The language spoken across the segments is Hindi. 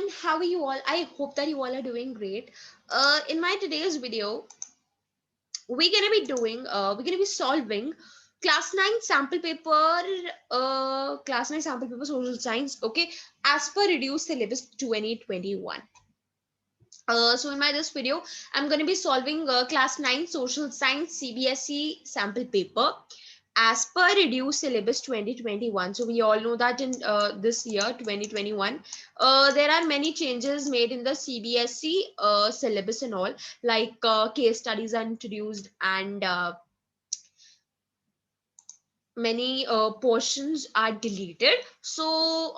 everyone, how are you all? I hope that you all are doing great. In my today's video, we're gonna be solving class 9 sample paper, class 9 sample paper social science, okay, as per reduced syllabus 2021. So in my this video, I'm going to be solving class 9 social science CBSE sample paper as per reduced syllabus 2021. So we all know that in this year 2021, there are many changes made in the CBSE syllabus and all, like case studies are introduced, and many portions are deleted. So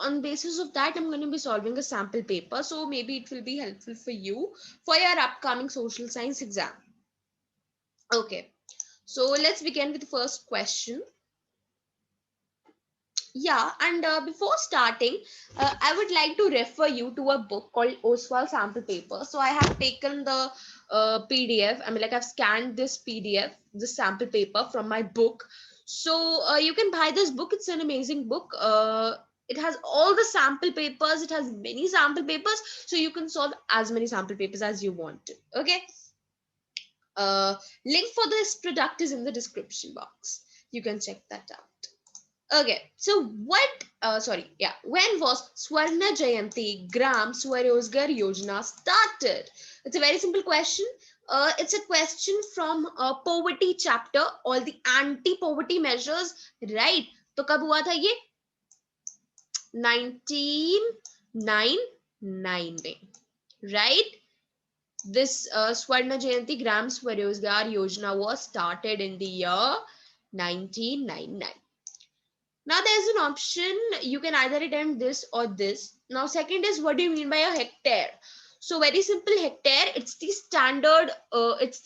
on basis of that, I'm going to be solving a sample paper, so maybe it will be helpful for you for your upcoming social science exam. Okay, so let's begin with the first question. Yeah, and before starting, I would like to refer you to a book called Oswald Sample Paper. So I have taken the PDF. I mean, like I've scanned this PDF, this sample paper from my book. So you can buy this book. It's an amazing book. It has all the sample papers. It has many sample papers, so you can solve as many sample papers as you want to. Okay. Uh, Link for this product is in the description box. You can check that out. Okay, so when was Swarna Jayanti Gram Swarozgar Yojana started? It's a very simple question. It's a question from poverty chapter, all the anti-poverty measures, right? तो कब हुआ था ये? 1999 में, right? This Swarna Jayanti Gram Swarozgar Yojana was started in the year 1999. Now there's an option, you can either attempt this or this. Now second is, what do you mean by a hectare? So very simple, hectare, it's the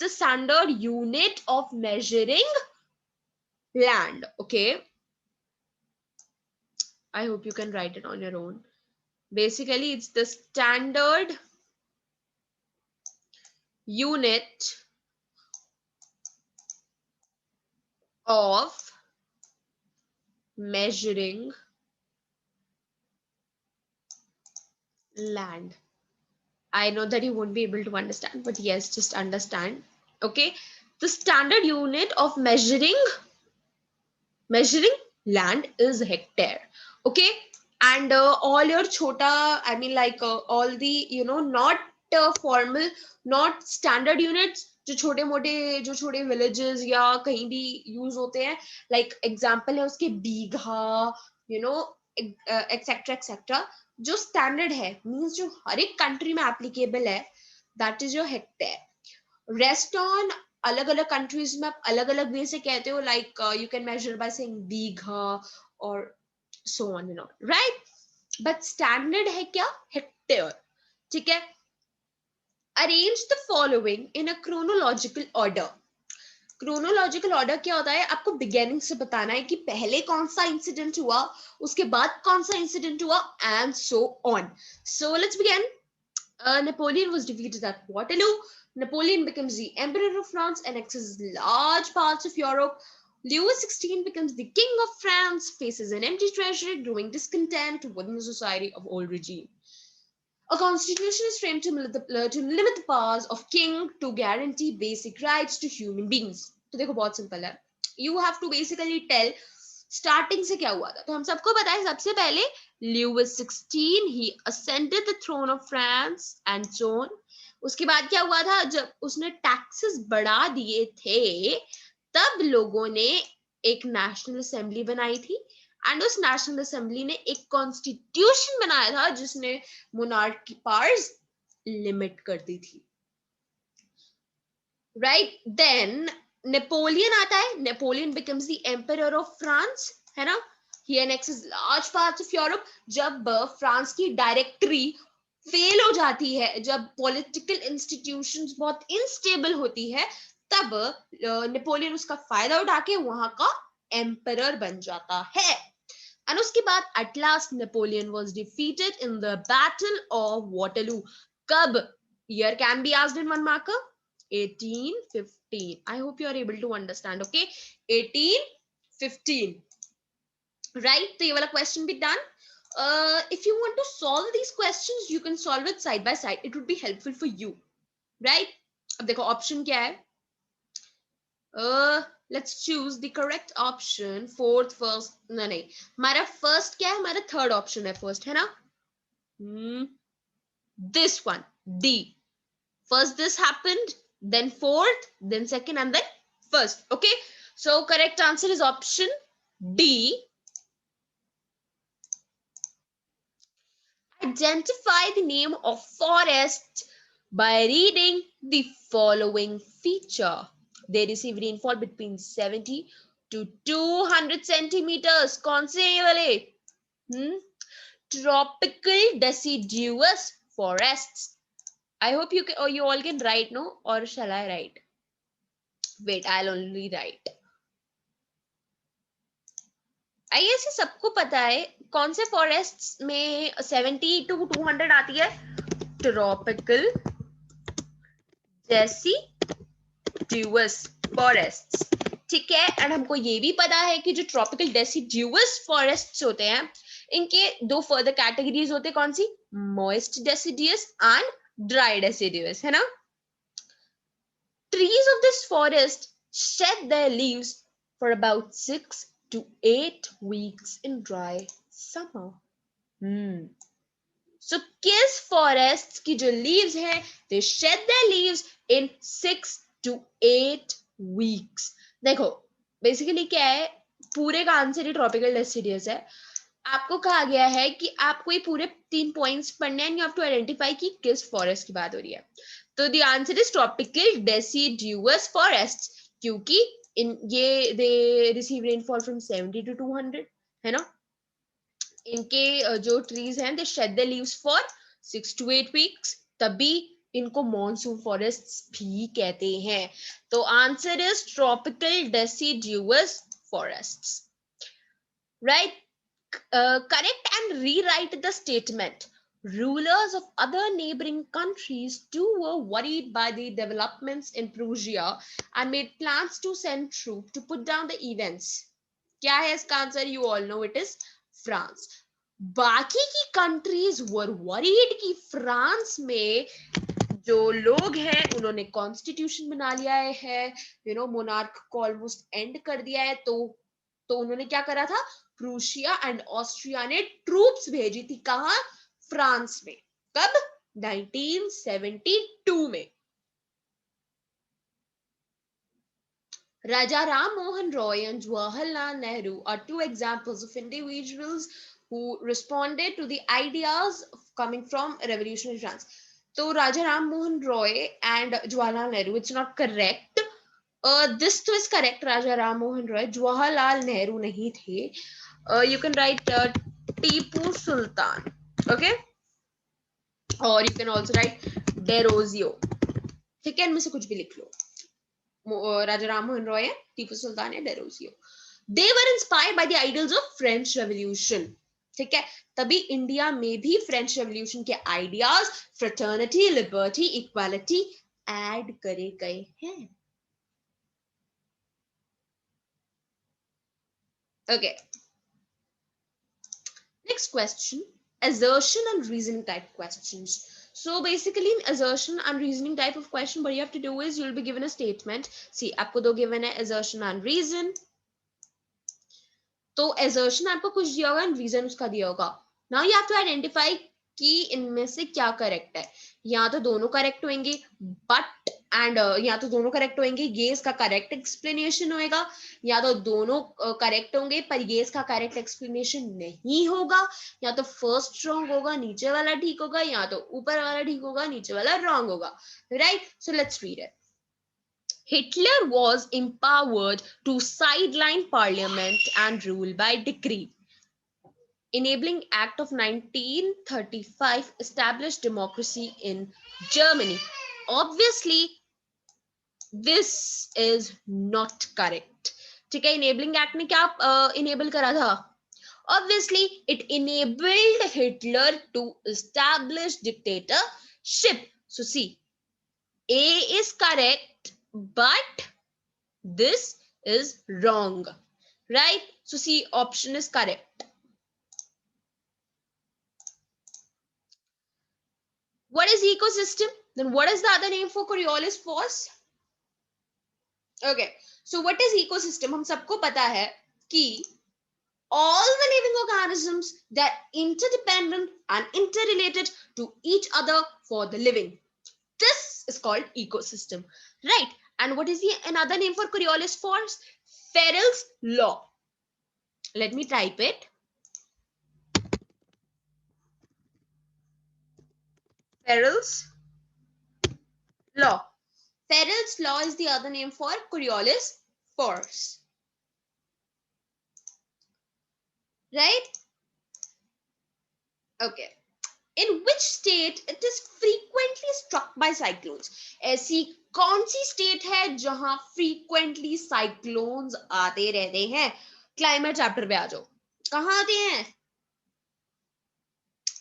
standard unit of measuring land. Okay, I hope you can write it on your own. Basically, it's the standard unit of measuring land. I know that you won't be able to understand, but yes, just understand. Okay, the standard unit of measuring land is hectare. Okay, and all your chota, I mean, like all the, not formal, not standard units, जो छोटे villages या कहीं भी यूज होते हैं, like example है उसके बीघा, you know, etc etc, जो standard है, means जो हर एक country में applicable है, that is your hectare. Rest on अलग अलग कंट्रीज में आप अलग अलग वे से कहते हो, like you can measure by saying bigha और so on and on, right? But standard है क्या? हेक्टेयर. ठीक है. Arrange the following in a chronological order. Chronological order क्या होता है? आपको बिगिनिंग से बताना है कि पहले कौन सा इंसिडेंट हुआ, उसके बाद कौन सा इंसिडेंट हुआ, and so on. So let's begin. Napoleon was defeated at Waterloo. Napoleon becomes the Emperor of France, annexes large parts of Europe. Louis XVI becomes the King of France, faces an empty treasury, growing discontent within the society of old regime. A constitution is framed to limit the powers of king to guarantee basic rights to human beings. तो देखो बहुत सिंपल है. You have to basically tell starting से क्या हुआ था. तो हम सबको पता है, सबसे पहले Louis XVI he ascended the throne of France and so on. उसके बाद क्या हुआ था? जब उसने टैक्सेस बढ़ा दिए थे, तब लोगों ने एक नेशनल असेंबली बनाई थी, एंड उस नेशनल असेंबली ने एक कॉन्स्टिट्यूशन बनाया था जिसने मोनार्क की पावर्स लिमिट कर दी थी, राइट? देन नेपोलियन आता है. Napoleon becomes the emperor of France, है ना? ही annexes large parts of Europe. जब फ्रांस की डायरेक्टरी फेल हो जाती है, जब पॉलिटिकल इंस्टीट्यूशंस बहुत इनस्टेबल होती है, तब नेपोलियन उसका फायदा उठा के वहां का एम्परर बन जाता है. एंड उसके बाद at last Napoleon was defeated in the battle of Waterloo. कब? Year can be asked in one marker. 1815. I hope you are able to understand. Okay, 1815, right? तो ये वाला क्वेश्चन भी done. If you want to solve these questions, you can solve it side by side. It would be helpful for you, right? अब देखो option क्या है? Let's choose the correct option. Fourth, first, no, नहीं. हमारा first क्या है? हमारा third option है first, है ना? This one, D. First this happened, then fourth, then second, and then first. Okay. So correct answer is option D. Identify the name of forest by reading the following feature. They receive rainfall between 70 to 200 centimeters. कौन से ये वाले? Tropical deciduous forests. I hope you can, or you all can write, no? Or shall I write? Wait, I'll only write. I guess सबको पता है कौन से फॉरेस्ट्स में 70 to 200 आती है. ट्रॉपिकल डेसिडुअस फॉरेस्ट्स, ठीक है. एंड हमको ये भी पता है कि जो ट्रॉपिकल डेसिडुअस फॉरेस्ट्स होते हैं इनके दो फर्दर कैटेगरीज होते हैं. कौन सी? Moist deciduous and dry deciduous, है ना. Trees of this forest shed their leaves for about 6 to 8 weeks in dry summer. So किस forests की जो leaves हैं, they shed their leaves in 6 to 8 weeks. देखो basically क्या है, पूरे का आंसर ही ट्रॉपिकल डेसिडियस है. आपको कहा गया है कि आपको ये पूरे 3 पॉइंट्स पढ़ने हैं. यू हैव टू आइडेंटिफाई कि किस फॉरेस्ट की बात हो रही है. तो the answer is tropical deciduous forest, क्योंकि इन ये they receive rainfall from 70 to 200, है ना. इनके जो ट्रीज हैं they shed their leaves for 6 to 8 weeks, तभी इनको मॉनसून फॉरेस्ट्स भी कहते हैं. तो answer is tropical deciduous forests, right. Correct and rewrite the statement. Rulers of other neighboring countries too were worried by the developments in Prussia and made plans to send troops to put down the events. क्या है इसका answer? You all know it is France. बाकी की countries were worried कि फ्रांस में जो लोग हैं उन्होंने कॉन्स्टिट्यूशन बना लिया है, यू नो, मोनार्क को ऑलमोस्ट एंड कर दिया है. तो उन्होंने क्या करा था? प्रूशिया एंड ऑस्ट्रिया ने ट्रूप्स भेजी थी. कहां? फ्रांस में. कब? 1972 में. Raja Ram Mohan Roy and Jawaharlal Nehru are two examples of individuals who responded to the ideas coming from revolutionary France. तो Raja Ram Mohan Roy and Jawaharlal Nehru, it's not correct. This तो is correct. Raja Ram Mohan Roy, Jawaharlal Nehru नहीं थे. You can write Tipu Sultan, okay, or you can also write Derozio. ठीक है, इनमें से कुछ भी लिख लो. राजा राम मोहन रॉय है, टीपू सुल्तान है, Derozio. They were inspired by the ideals of French Revolution. ठीक है, तभी इंडिया में भी फ्रेंच रेवोल्यूशन के ideas fraternity, liberty, equality add करे गए हैं. Okay. Next question, assertion and reasoning type questions. So basically in assertion and reasoning type of question, what you have to do is you'll be given a statement. See, आपको दो given है assertion and reason. तो assertion आपको कुछ दिया होगा and reason उसका दिया होगा. Now you have to identify कि इनमें से क्या करेक्ट है. या तो दोनों करेक्ट होंगे बट एंड या तो दोनों करेक्ट होंगे, ये इसका करेक्ट एक्सप्लेनेशन होएगा, या तो दोनों करेक्ट होंगे पर ये इसका करेक्ट एक्सप्लेनेशन नहीं होगा, या तो फर्स्ट रॉन्ग होगा नीचे वाला ठीक होगा, या तो ऊपर वाला ठीक होगा नीचे वाला रॉन्ग होगा, right. So let's read it. Hitler was empowered to sideline parliament and rule by decree. Enabling Act of 1935 established democracy in Germany. Obviously, this is not correct. ठीक है, enabling act ने क्या enable करा था? Obviously, it enabled Hitler to establish dictatorship. So see, A is correct, but this is wrong, right? So see, option is correct. What is ecosystem? Then what is the other name for Coriolis force? Okay, so what is ecosystem? हम सबको पता है कि all the living organisms that interdependent and interrelated to each other for the living. This is called ecosystem, right? And what is the another name for Coriolis force? Farrell's law. Let me type it. Farrell's law. Farrell's law is the other name for Coriolis force. Right? Okay. In which state it is frequently struck by cyclones? ऐसी कौन सी स्टेट है जहां frequently cyclones आते रहते हैं? क्लाइमेट चैप्टर पे आ जाओ. कहां आते हैं?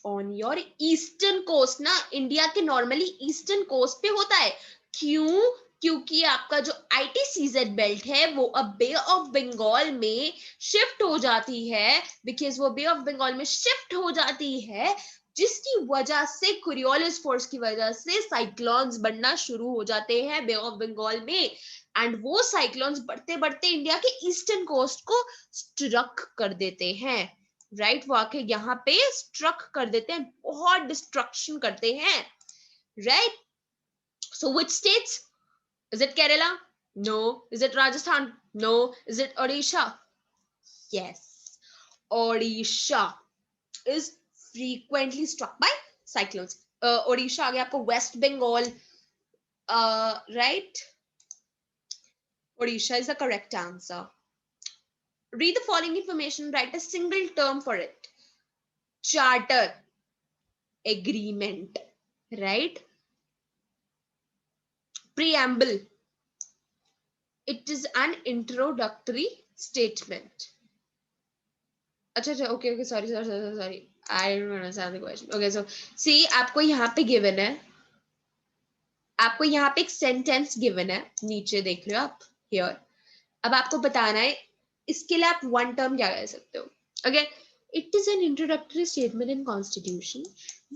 ऑन योर ईस्टर्न कोस्ट ना. इंडिया के नॉर्मली ईस्टर्न कोस्ट पे होता है. क्यों? क्योंकि आपका जो ITCZ बेल्ट है वो अब बे ऑफ बंगाल में शिफ्ट हो जाती है. बिकॉज वो बे ऑफ बंगाल में शिफ्ट हो जाती है, जिसकी वजह से कोरियोलिस फोर्स की वजह से साइक्लोन्स बनना शुरू हो जाते हैं बे ऑफ बंगाल में. एंड वो साइक्लोन्स बढ़ते बढ़ते इंडिया के ईस्टर्न कोस्ट को स्ट्रक कर देते हैं. राइट, वो आके यहाँ पे स्ट्रक कर देते हैं, बहुत डिस्ट्रक्शन करते हैं. Right, so which states? Is it Kerala? No. Is it Rajasthan? No. Is it Odisha? Yes, Odisha is frequently struck by cyclones. Odisha आ गया आपको, West Bengal, right? Odisha is the correct answer. Read the following information, write a single term for it. Charter agreement, right? Preamble, it is an introductory statement. अच्छा, okay, sorry. I don't understand the question. Okay, so see, आपको यहाँ पे given है, आपको यहाँ पे एक सेंटेंस गिवन है, नीचे देख रहे हो आप here. अब आपको बताना है इसके लिए आप वन टर्म क्या कह सकते हो. Okay, it is an introductory statement in Constitution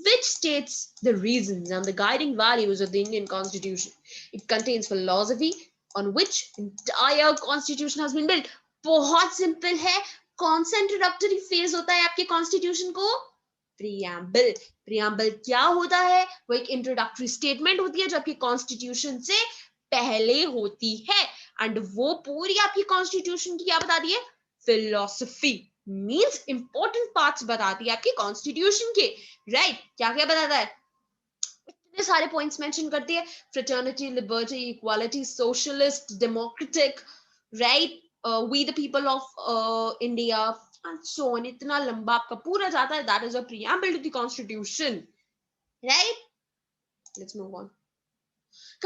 which states the reasons and the guiding values of the Indian Constitution. It contains philosophy on which entire Constitution has been built. बहुत सिंपल है. कौन सा इंट्रोडक्टरी फेज होता है आपके कॉन्स्टिट्यूशन को? प्रीएम्बल. प्रीएम्बल क्या होता है? वो एक इंट्रोडक्टरी स्टेटमेंट होती है जो आपके कॉन्स्टिट्यूशन से पहले होती है. एंड वो पूरी आपकी कॉन्स्टिट्यूशन की क्या बताती है? फिलोसफी, मींस इंपॉर्टेंट पार्ट्स बताती है आपके कॉन्स्टिट्यूशन के. राइट, क्या क्या बताता है? इतने सारे पॉइंट्स मेंशन करती है. Fraternity, liberty, equality, socialist, democratic, right, we the people of India, and so on. इतना लंबा आपका पूरा जाता है. That is a preamble to the constitution, right? Let's move on.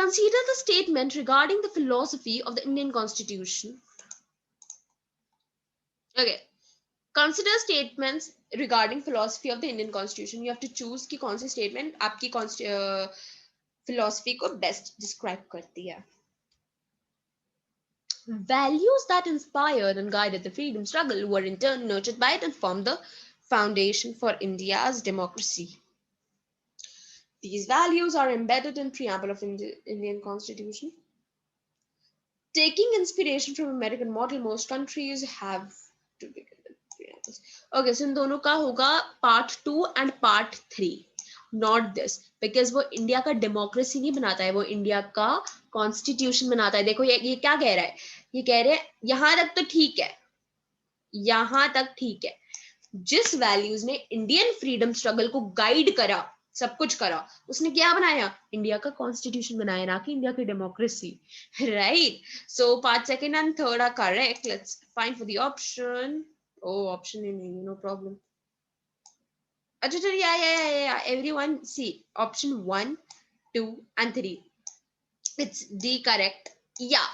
Consider the statement regarding the philosophy of the Indian Constitution. Okay, consider statements regarding philosophy of the Indian Constitution. You have to choose कि कौन सी statement आपकी philosophy को best describe करती है. Values that inspired and guided the freedom struggle were in turn nurtured by it and formed the foundation for India's democracy. These values are embedded in preamble of Indian Constitution. Taking inspiration from American model, most countries have to begin with preambles. Okay, so इन दोनों का होगा part 2 and part 3. Not this, because वो इंडिया का डेमोक्रेसी नहीं बनाता है, वो इंडिया का कॉन्स्टिट्यूशन बनाता है. देखो ये क्या कह रहा है? ये कह रहे हैं यहां तक तो ठीक है, यहां तक ठीक है. जिस वैल्यूज ने इंडियन फ्रीडम स्ट्रगल को गाइड करा, सब कुछ करा, उसने क्या बनाया? इंडिया का कॉन्स्टिट्यूशन बनाया, ना कि इंडिया की democracy. Right, so part second and third are correct. Let's find for the option. Oh, option नहीं, no problem. Yeah. Everyone, see option 1, 2, and 3. It's D correct. Yeah.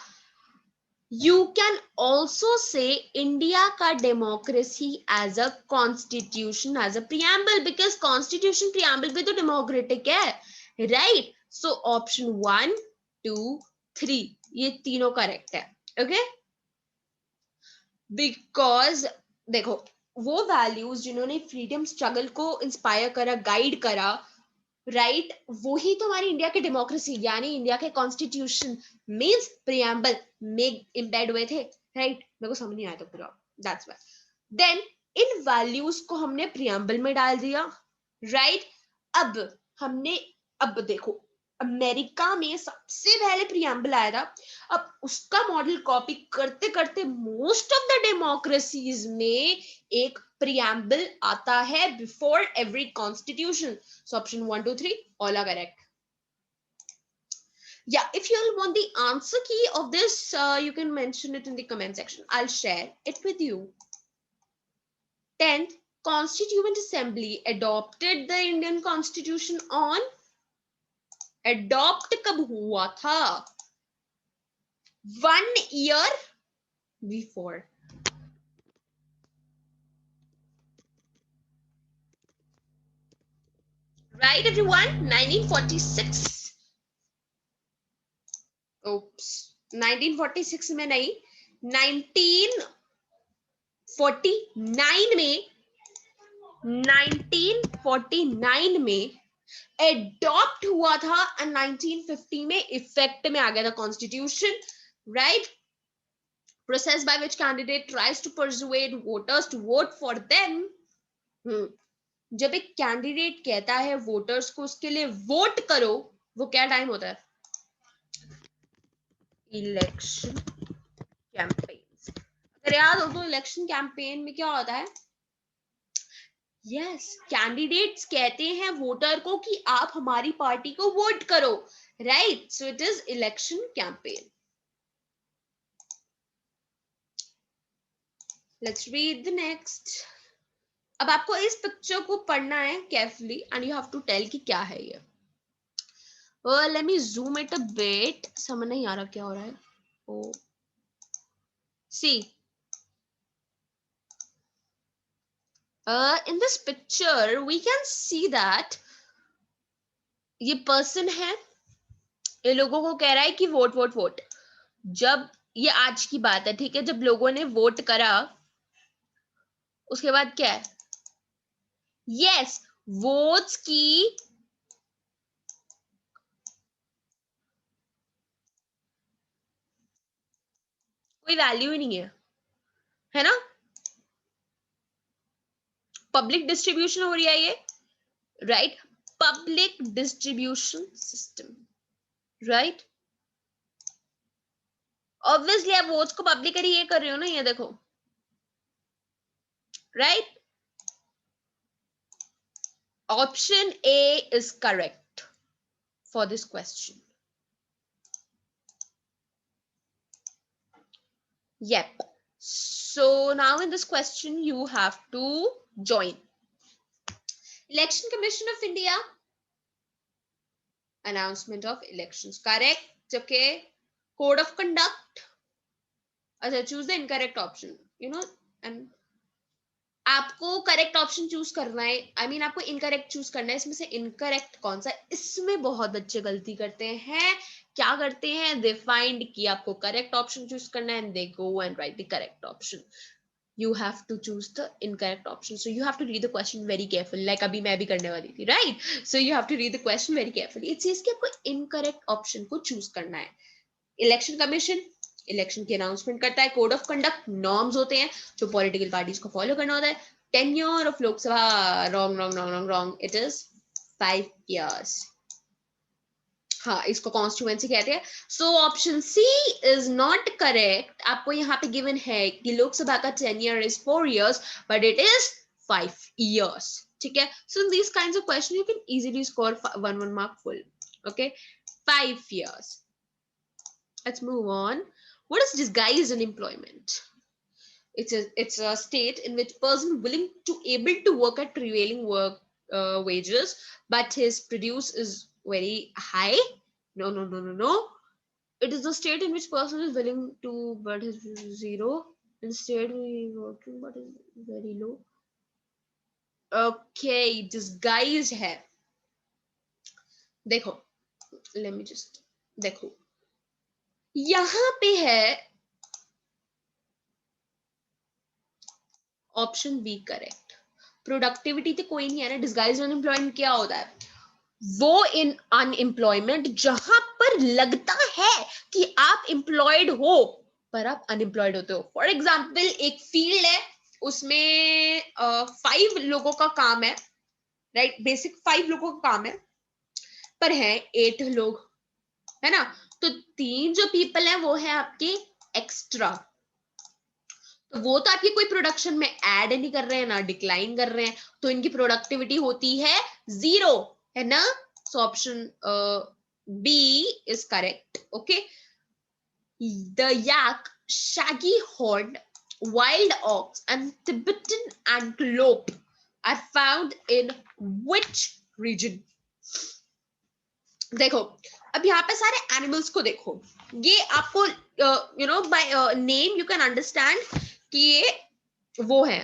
You can also say India ka democracy as a constitution, as a preamble, because constitution preamble bhi to democratic hai, right? So option 1, 2, 3 ye तीनों correct hai. Okay, because देखो वो वैल्यूज जिन्होंने फ्रीडम स्ट्रगल को इंस्पायर करा, गाइड करा, राइट वही तो हमारी इंडिया की डेमोक्रेसी यानी इंडिया के कॉन्स्टिट्यूशन मींस प्रियम्बल में एम्बेड हुए थे, राइट मेरे को समझ नहीं आया था पूरा, दैट्स व्हाई देन इन वैल्यूज को हमने प्रियम्बल में डाल दिया, राइट अब हमने अब देखो अमेरिका में सबसे पहले प्रियम्बल आया था, अब उसका मॉडल कॉपी करते करते मोस्ट ऑफ द डेमोक्रेसीज में एक प्रियम्बल आता है before every constitution. So option 1, 2, 3, all are correct. Yeah, if you all want the answer key of this, you can mention it in the comment section. I'll share it with you. 10th, Constituent Assembly adopted the Indian Constitution on adopt कब हुआ था? 1 year before. Right, everyone? 1946. Oops. 1946 में नहीं, 1949 में 1949 में एडॉप्ट हुआ था और 1950 में इफेक्ट में आ गया था constitution, right process by which candidate tries to persuade voters to vote for them. जब एक कैंडिडेट कहता है वोटर्स को उसके लिए वोट करो, वो क्या टाइम होता है? Election campaigns. अगर याद हो तो इलेक्शन कैंपेन में क्या होता है? यस कैंडिडेट्स कहते हैं वोटर को कि आप हमारी पार्टी को वोट करो, right so it is election campaign. Let's read the next. अब आपको इस पिक्चर को पढ़ना है carefully and you have to tell कि क्या है ये. Let me zoom it a bit, समझ नहीं आ रहा क्या हो रहा है. Oh see in this picture we can see that ये पर्सन है, ये लोगों को कह रहा है कि वोट वोट वोट. जब ये आज की बात है, ठीक है, जब लोगों ने वोट करा उसके बाद क्या है? यस वोट्स की कोई वैल्यू ही नहीं है ना? पब्लिक डिस्ट्रीब्यूशन हो रही है ये, right public distribution system, right obviously आप वोट्स को पब्लिकली ये कर रहे हो ना, ये देखो, right option A is correct for this question. Yep. So now in this question you have to join. Election Commission of India. Announcement of elections. Correct. Okay. Code of conduct. अच्छा, choose the incorrect option. You know, and आपको करेक्ट ऑप्शन चूज करना है. आई मीन आपको इनकरेक्ट चूज करना है. इसमें से इनकरेक्ट कौन सा? इसमें बहुत बच्चे गलती करते हैं. क्या करते हैं? दे फाइंड कि आपको करेक्ट ऑप्शन चूज करना है and they go and right the correct option. You have to choose the incorrect option, so you have to read the question very carefully, like अभी मैं भी करने वाली थी, right? So you have to read the question very carefully. It says कि आपको incorrect option को choose करना है. Election Commission इलेक्शन की अनाउंसमेंट करता है. कोड ऑफ कंडक्ट नॉर्म्स होते हैं जो पॉलिटिकल पार्टीज को फॉलो करना होता है. Tenure of Lok Sabha wrong wrong wrong wrong wrong, it is 5 years. हाँ इसको कॉन्स्टिट्यूएंसी कहते हैं. So option C is not correct. आपको यहाँ पे गिवन है कि लोकसभा का tenure is 4 years but it is 5 years. ठीक है. So in these kinds of question you can easily score 1 mark full. Okay, 5 years. Let's move on. What is disguised unemployment? It's a state in which person willing to able to work at prevailing work wages, but his produce is very high. No, no, no, no, no. It is the state in which person is willing to, but his zero. Instead, he working, but is very low. Okay, disguised है. देखो, let me just देखो. यहाँ पे है ऑप्शन बी करेक्ट. प्रोडक्टिविटी तो कोई नहीं है ना. डिस्गाइज्ड अनएम्प्लॉयमेंट क्या होता है? वो इन अनएम्प्लॉयमेंट जहां पर लगता है कि आप एम्प्लॉयड हो पर आप अनएम्प्लॉयड होते हो. फॉर एग्जाम्पल एक फील्ड है, उसमें 5 लोगों का काम है, राइट, बेसिक 5 लोगों का काम है, पर है 8 लोग, है ना. तो 3 जो पीपल है वो है आपके एक्स्ट्रा. तो वो तो आपकी कोई प्रोडक्शन में ऐड नहीं कर रहे हैं ना डिक्लाइन कर रहे हैं, तो इनकी प्रोडक्टिविटी होती है 0, है ना. So option B is correct. Okay. The yak, shaggy horned wild ox and Tibetan antelope are found in which region? देखो, अब यहाँ पे सारे एनिमल्स को देखो, ये आपको you know by name you can understand कि ये वो है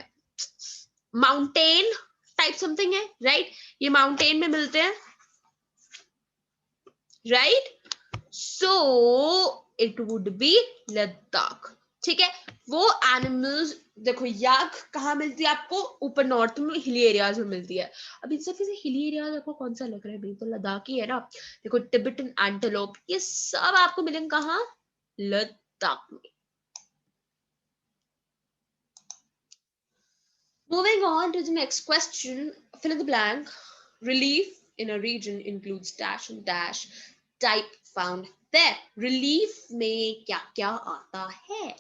माउंटेन टाइप समथिंग है, राइट. ये माउंटेन में मिलते हैं, right. So it would be Ladakh. ठीक है. वो एनिमल्स देखो, याक कहाँ मिलती है आपको? ऊपर नॉर्थ में हिली एरियाज में मिलती है. अब इन सब से हिली एरियाज आपको कौन सा लग रहा है? भाई तो लद्दाख ही है ना. देखो, टिबेटन एंटेलोप ये सब आपको मिलेंगे कहाँ? लद्दाख में. Moving on to the next question, fill in the blank. Relief in a region includes dash and dash type found there. Relief में क्या क्या आता है?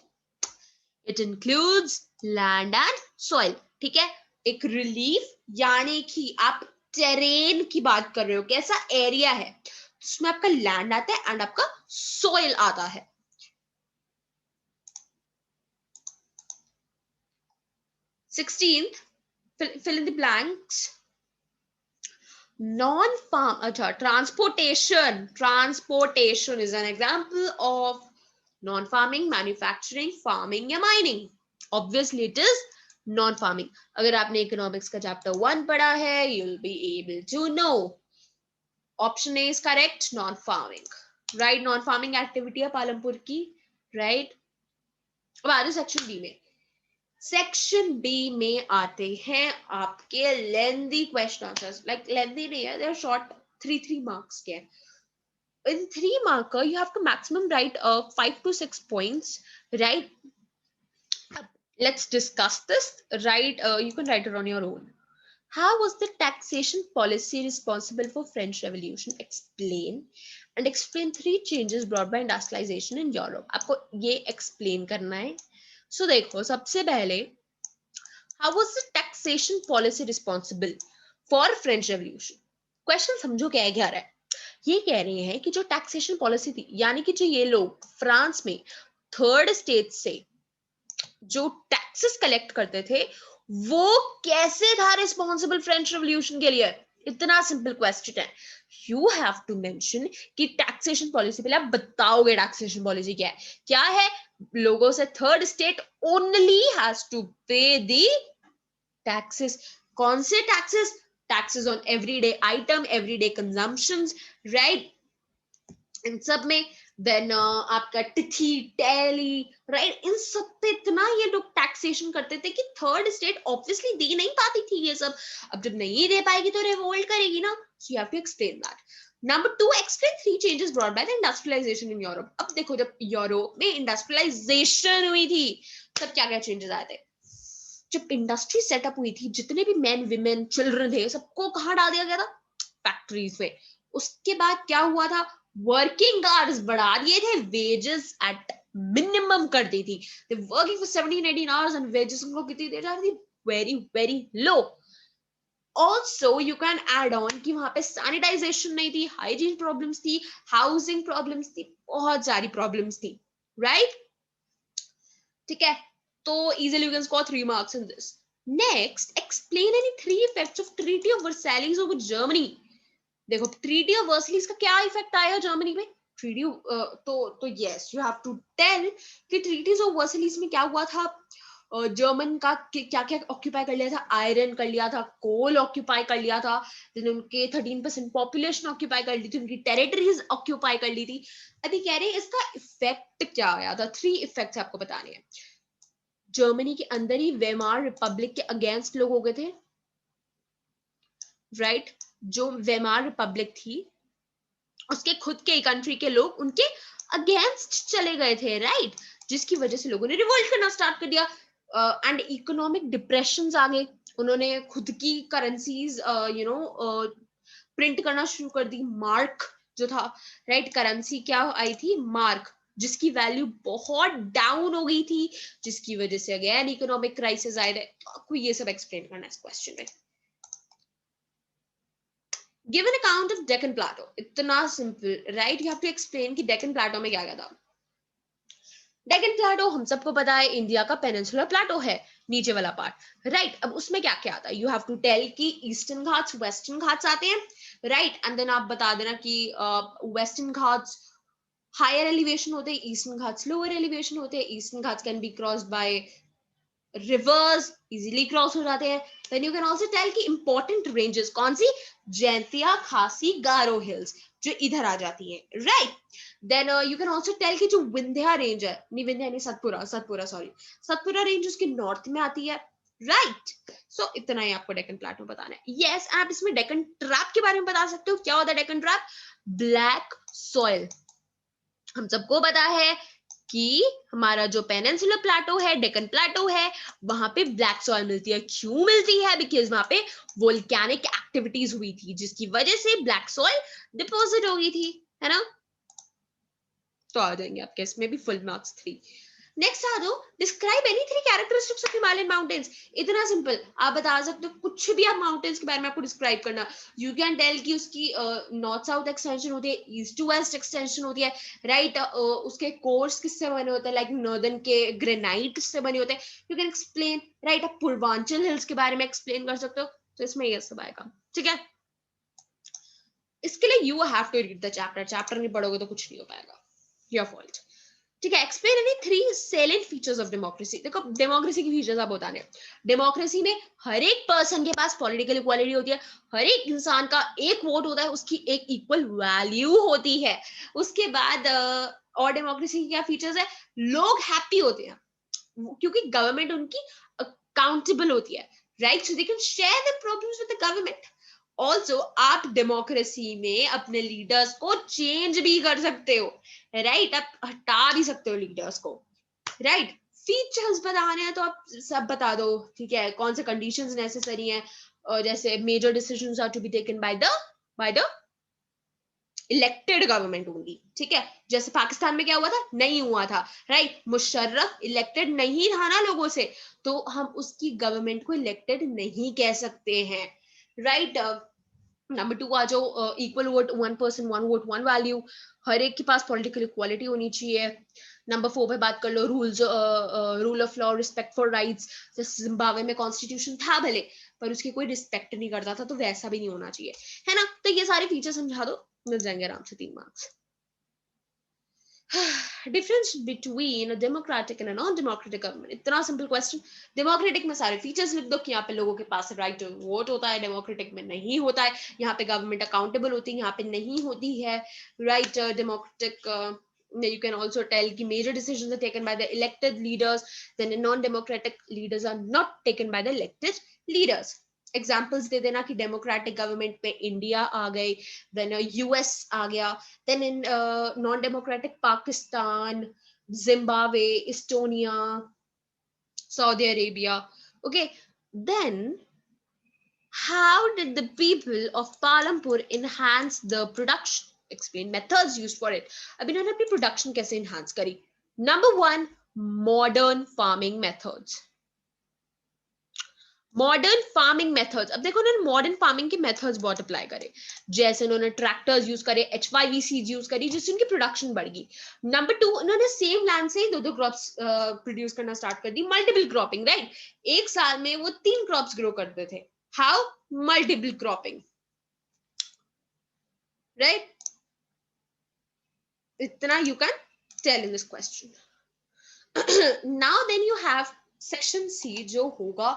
It includes land and soil. ठीक है. एक रिलीफ यानी कि आप टेरेन की बात कर रहे हो, कैसा एरिया है, उसमें आपका लैंड आता है एंड आपका सोइल आता है. 16th, fill in the blanks. Non-farm, अच्छा, transportation is an example of non-farming, manufacturing, farming या mining. Obviously it is non-farming. अगर आपने इकोनॉमिक्स का चैप्टर 1 पढ़ा है, you'll be able to know. Option A is correct, non-farming. Right, non-farming activity है पालमपुर की, right. अब आते सेक्शन बी में. सेक्शन बी में आते हैं आपके lengthy question answers. Like lengthy नहीं है, दे आर शॉर्ट, 3 मार्क्स के. In 3 marker you have to maximum write 5 to 6 points, right. Let's discuss this. Right, you can write it on your own. How was the taxation policy responsible for French Revolution? Explain and explain 3 changes brought by industrialization in Europe. आपको ये explain करना है. So देखो, सबसे पहले, how was the taxation policy responsible for French Revolution? Question समझो क्या है, क्या रहा है. ये कह रहे हैं कि जो टैक्सेशन पॉलिसी थी, यानी कि जो ये लोग फ्रांस में थर्ड स्टेट से जो टैक्सेस कलेक्ट करते थे, वो कैसे था रिस्पॉन्सिबल फ्रेंच रेवोल्यूशन के लिए? इतना सिंपल क्वेश्चन है. यू हैव टू मेंशन कि टैक्सेशन पॉलिसी, पहले आप बताओगे टैक्सेशन पॉलिसी क्या है. क्या है? लोगों से third state only has to pay the taxes. कौन से taxes? Taxes on everyday item, everyday consumptions, right. इन सब में देन आपका तिथि, टैली, राइट, इन सब पे इतना ये लोग टैक्सेशन करते थे कि थर्ड स्टेट ऑब्वियसली दे नहीं पाती थी ये सब. अब जब नहीं दे पाएगी तो रिवोल्ट करेगी ना. So you have to explain that. Number 2, explain 3 changes brought by the industrialisation in Europe. अब देखो, जब यूरोप में इंडस्ट्रियलाइजेशन हुई थी तब क्या क्या चेंजेस आए थे. जब इंडस्ट्री सेटअप हुई थी, जितने भी मैन, विमेन, चिल्ड्रन थे, सबको कहाँ डाल दिया गया था? फैक्ट्रीज में. उसके बाद क्या हुआ था? वर्किंग आवर्स बढ़ा दिए थे, वेजेस एट मिनिमम कर दी थी. Working for 17-18 hours and wages उनको कितनी दे जा रही थी? Very very low. Also you can add on कि वहां पे सैनिटाइजेशन नहीं थी, हाइजीन प्रॉब्लम्स थी, हाउसिंग प्रॉब्लम्स थी, बहुत सारी प्रॉब्लम्स थी, राइट. ठीक है. तो easily you can score 3 marks in this. Next, explain any 3 effects of Treaty of Versailles over Germany. देखो, ट्रीटी ऑफ वर्सलीज का क्या इफेक्ट आया जर्मनी पे? ट्रीटी तो yes, you have to tell कि ट्रीटीज ऑफ वर्सलीज में क्या हुआ था. जर्मन का क्या क्या ऑक्यूपाई कर लिया था? आयरन कर लिया था, कोल ऑक्यूपाई कर लिया था, देन उनके 13% पॉपुलेशन ऑक्यूपाई कर ली थी, उनकी टेरिटरीज ऑक्यूपाई कर ली थी. अभी कह रहे हैं इसका इफेक्ट क्या आया था. 3 इफेक्ट्स आपको बताने हैं. जर्मनी के अंदर ही वेमार रिपब्लिक के अगेंस्ट लोग हो गए थे, राइट. जो वेमार रिपब्लिक थी, उसके खुद के कंट्री के लोग उनके अगेंस्ट चले गए थे, राइट, जिसकी वजह से लोगों ने रिवोल्ट करना स्टार्ट कर दिया एंड इकोनॉमिक डिप्रेशन आ गए। उन्होंने खुद की करेंसीज प्रिंट करना शुरू कर दी। मार्क जो था, राइट, करेंसी क्या आई थी, मार्क, जिसकी वैल्यू बहुत डाउन हो गई थी, जिसकी वजह से अगेन इकोनॉमिक क्राइसिस आए थे। तो आपको ये सब एक्सप्लेन करना है इस क्वेश्चन में। Give an account of Deccan Plateau. इतना simple, right, you have to explain कि डेक्कन प्लाटो में क्या क्या था। डेक्कन प्लाटो हम सबको पता है इंडिया का पेनिनसुलर प्लाटो है, नीचे वाला पार्ट, राइट। अब उसमें क्या क्या आता है, यू हैव टू टेल कि ईस्टर्न घाट्स वेस्टर्न घाट्स आते हैं, राइट, एंड देन आप बता देना कि वेस्टर्न घाट्स हायर एलिवेशन होते हैं, ईस्टर्न घाट्स लोअर एलिवेशन होते हैं, eastern Ghats can be crossed by rivers, easily cross हो जाते हैं। Then you can also tell कि इंपॉर्टेंट रेंजेस कौन सी, जैंतिया, खासी, गारो हिल्स, जो इधर आ जाती है, right. Then you can also tell कि जो विंध्या रेंज है, नहीं विंध्या नहीं, सतपुरा, सतपुरा सॉरी, सतपुरा रेंज उसके नॉर्थ में आती है, राइट। सो इतना ही आपको डेक्कन प्लेटो बताना है। यस, आप इसमें डेक्कन ट्रैप के बारे में बता सकते हो। क्या होता है डेक्कन ट्रैप, ब्लैक सॉइल। हम सबको पता है कि हमारा जो पेनिनसुलर प्लाटो है, डेक्कन प्लाटो है, वहां पे ब्लैक सॉइल मिलती है। क्यों मिलती है, बिकॉज वहां पे वोल्केनिक एक्टिविटीज हुई थी, जिसकी वजह से ब्लैक सॉइल डिपॉजिट हो गई थी, है ना। तो आ जाएंगे आपके इसमें भी फुल मार्क्स 3। नेक्स्ट आ दो, describe any 3 characteristics of Himalayan mountains. इतना सिंपल, आप बता सकते हो कुछ भी, आप माउंटेन्स के बारे में आपको डिस्क्राइब करना। यू कैन टेल कि उसकी नॉर्थ साउथ एक्सटेंशन होती है, ईस्ट टू वेस्ट एक्सटेंशन होती है, राइट, उसके कोर्स किससे बने होते हैं, लाइक नॉर्दर्न के ग्रेनाइट से बने होते हैं। यू कैन एक्सप्लेन, राइट, आप पूर्वांचल हिल्स के बारे में एक्सप्लेन कर सकते हो। तो इसमें ये सब आएगा, ठीक है। इसके लिए you have to read the chapter, chapter नहीं पढ़ोगे तो कुछ नहीं हो पाएगा, योर फॉल्ट, ठीक है। Explain any 3 salient features of democracy. देखो डेमोक्रेसी की फीचर्स आप बताने, डेमोक्रेसी में हर एक पर्सन के पास पॉलिटिकल इक्वालिटी होती है, हर एक इंसान का एक वोट होता है, उसकी एक इक्वल वैल्यू होती है। उसके बाद और डेमोक्रेसी की क्या फीचर्स है, लोग हैप्पी होते हैं क्योंकि गवर्नमेंट उनकी अकाउंटेबल होती है, right, so they can share the problems with the government. Also आप डेमोक्रेसी में अपने लीडर्स को चेंज भी कर सकते हो, राइट, आप हटा भी सकते हो लीडर्स को, राइट। फीचर्स बताने हैं तो आप सब बता दो, ठीक है, कौन से कंडीशंस नेसेसरी हैं, और जैसे major decisions are to be taken by the elected government only, ठीक है। जैसे पाकिस्तान में क्या हुआ था, नहीं हुआ था, राइट, मुशर्रफ इलेक्टेड नहीं था ना लोगों से, तो हम उसकी गवर्नमेंट को इलेक्टेड नहीं कह सकते हैं, राइट। नंबर 2 आ जाओ, equal vote, 1 person 1 vote 1 value, हर एक के पास पॉलिटिकल इक्वालिटी होनी चाहिए। नंबर 4 पे बात कर लो, rule of law, respect for rights. जैसे जिम्बाब्वे में कॉन्स्टिट्यूशन था भले, पर उसकी कोई रिस्पेक्ट नहीं करता था, तो वैसा भी नहीं होना चाहिए, है ना। तो ये सारे फीचर समझा दो, मिल जाएंगे आराम से 3 marks. Difference between democratic and non democratic government, इतना सिंपल क्वेश्चन। डेमोक्रेटिक में सारे फीचर्स लिख दो कि यहाँ पे लोगों के पास राइट टू वोट होता है, डेमोक्रेटिक में नहीं होता है, यहाँ पे गवर्नमेंट अकाउंटेबल होती है, यहाँ पे नहीं होती है, right. Democratic you can also tell कि major decisions are taken by the elected leaders, then in non-democratic leaders are not taken by the elected leaders। Examples दे देना कि डेमोक्रेटिक गवर्नमेंट में इंडिया आ गई, देन यूएस आ गया, then in non-democratic Pakistan, Zimbabwe, Estonia, Saudi Arabia. Okay, then how did the people of Palampur enhance the production? Explain methods used for it. अब इन्होंने अपनी प्रोडक्शन कैसे enhance करी? Number 1, modern farming methods. Modern farming methods, अब देखो उन्होंने मॉडर्न फार्मिंग के मेथड्स बहुत अप्लाई करे, जैसे उन्होंने ट्रैक्टर्स यूज करे, HYV सीड यूज करी, जिससे उनकी प्रोडक्शन बढ़ गई। नंबर 2, उन्होंने सेम लैंड से ही 2 क्रॉप्स प्रोड्यूस करना स्टार्ट कर दी, मल्टीपल क्रॉपिंग, राइट। एक साल में वो 3 क्रॉप्स ग्रो करते थे, हाउ, मल्टीपल क्रॉपिंग, राइट। इतना you can tell in this question. Now then you have section C, जो होगा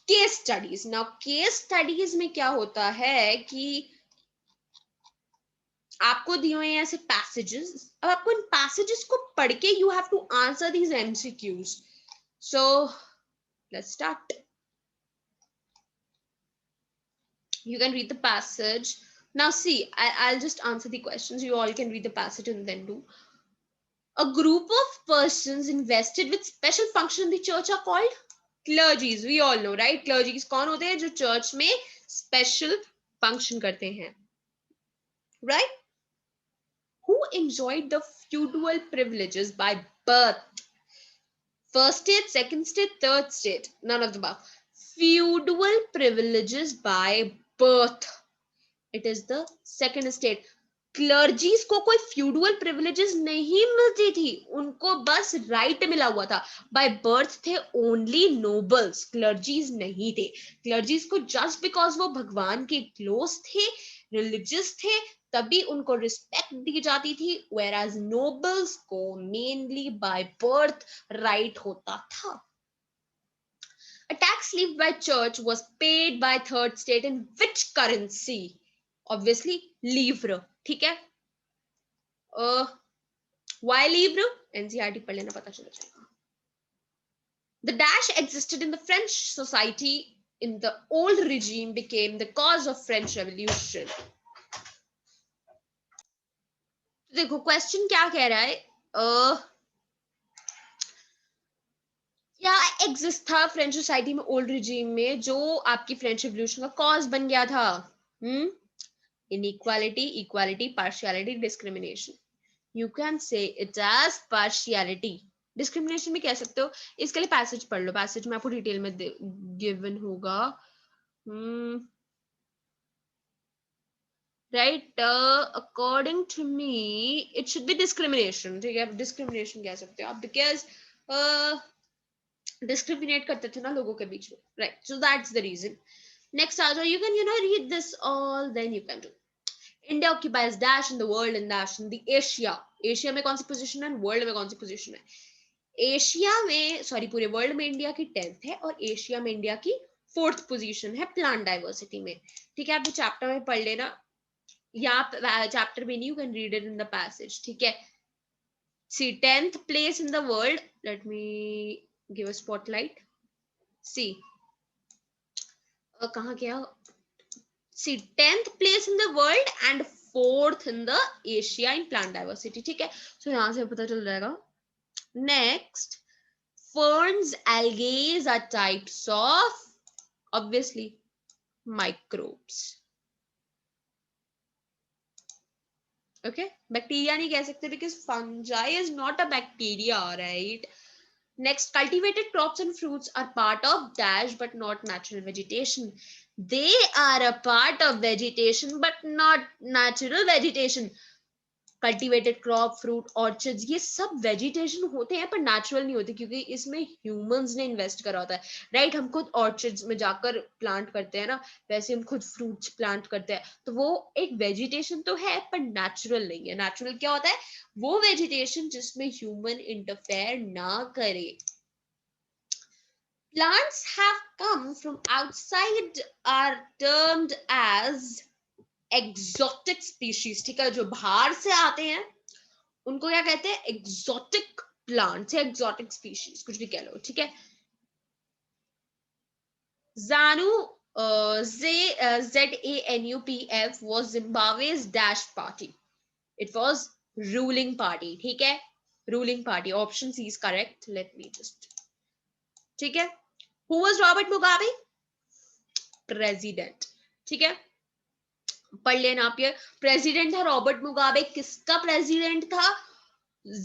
case studies. Now case studies में क्या होता है कि आपको दिए हुए हैं ऐसे पैसेजेस, अब आपको इन पैसेजेस को पढ़ के you have to answer these MCQs। So let's start. You can read the passage. Now see, I'll just answer the questions. You all can read the passage and then do. A group of persons invested with special function in the church are called clergies. We all know, right? Clergies कौन होते हैं जो church में special function करते हैं, right? Who enjoyed the feudal privileges by birth? First state, second state, third state. None of the above. Feudal privileges by birth. It is the second state. क्लर्जीज को कोई फ्यूडुअल प्रिविलेजेस नहीं मिलती थी, उनको बस राइट मिला हुआ था. बाय बर्थ थे ओनली नोबल्स, क्लर्जीज नहीं थे. क्लर्जीज को जस्ट बिकॉज वो भगवान के क्लोज थे, रिलीजियस थे, तभी उनको रिस्पेक्ट दी जाती थी, whereas नोबल्स को मेनली बाय बर्थ राइट होता था. A tax levied by church was paid by third state in which currency? Obviously livre. ठीक है. Why livre? NCERT पढ़ लेना, पता चल जाएगा. The dash existed in the French society in the old regime became the cause of French Revolution. देखो क्वेश्चन क्या कह रहा है. क्या एग्जिस्ट था फ्रेंच सोसाइटी में ओल्ड रिजीम में जो आपकी फ्रेंच रेवोल्यूशन का कॉज बन गया था? Inequality, equality, partiality, discrimination. You can say it as partiality. Discrimination भी कह सकते हो. इसके लिए पैसेज पढ़ लो. पैसेज में आपको डिटेल में गिवन होगा. Right? According to me, it should be discrimination. ठीक है, discrimination कह सकते हो आप, because discriminate करते थे ना लोगों के बीच में. Right? So that's the reason. Next, Ajo, you can read this all, then you can do. India occupies dash in the world and dash in the Asia. Asia में कौन सी पोजीशन है, वर्ल्ड में कौन सी पोजीशन है? एशिया में, सॉरी, पूरे वर्ल्ड में इंडिया की 10th है और एशिया में इंडिया की 4th पोजीशन है प्लांट डाइवर्सिटी में. ठीक है, आप चैप्टर में पढ़ लेना, या चैप्टर में नहीं, you can read it in the passage. ठीक है. सी 10th place in the world. Let me give a spotlight. See, कहाँ गया? See, 10th place in the world and 4th in the Asia in plant diversity. ठीक है, so यहाँ से पता चल जाएगा. Next, ferns, algae are types of, obviously, microbes. Okay, bacteria नहीं कह सकते because fungi is not a bacteria, right? Next, cultivated crops and fruits are part of dash but not natural vegetation. They are a part of vegetation but not natural vegetation. Cultivated crop, fruit, orchards, ये सब vegetation होते हैं पर natural नहीं होते क्योंकि इसमें humans ने invest करा होता है. Right? हम खुद orchards में जाकर plant करते हैं ना, वैसे हम खुद fruits plant करते हैं, तो वो एक vegetation तो है पर natural नहीं है. Natural क्या होता है? वो vegetation जिसमें human interfere ना करे. Plants have come from outside are termed as exotic species. ठीक है, जो बाहर से आते हैं उनको क्या कहते हैं? exotic plants या exotic species, कुछ भी कह लो. ठीक है. ZANU-PF was Zimbabwe's dash party. It was ruling party. ठीक है, ruling party. Option C is correct. Let me just. ठीक है. Who was Robert Mugabe? President. ठीक है, पढ़ लेना आप. ये प्रेसिडेंट था रॉबर्ट मुगाबे. किसका प्रेसिडेंट था?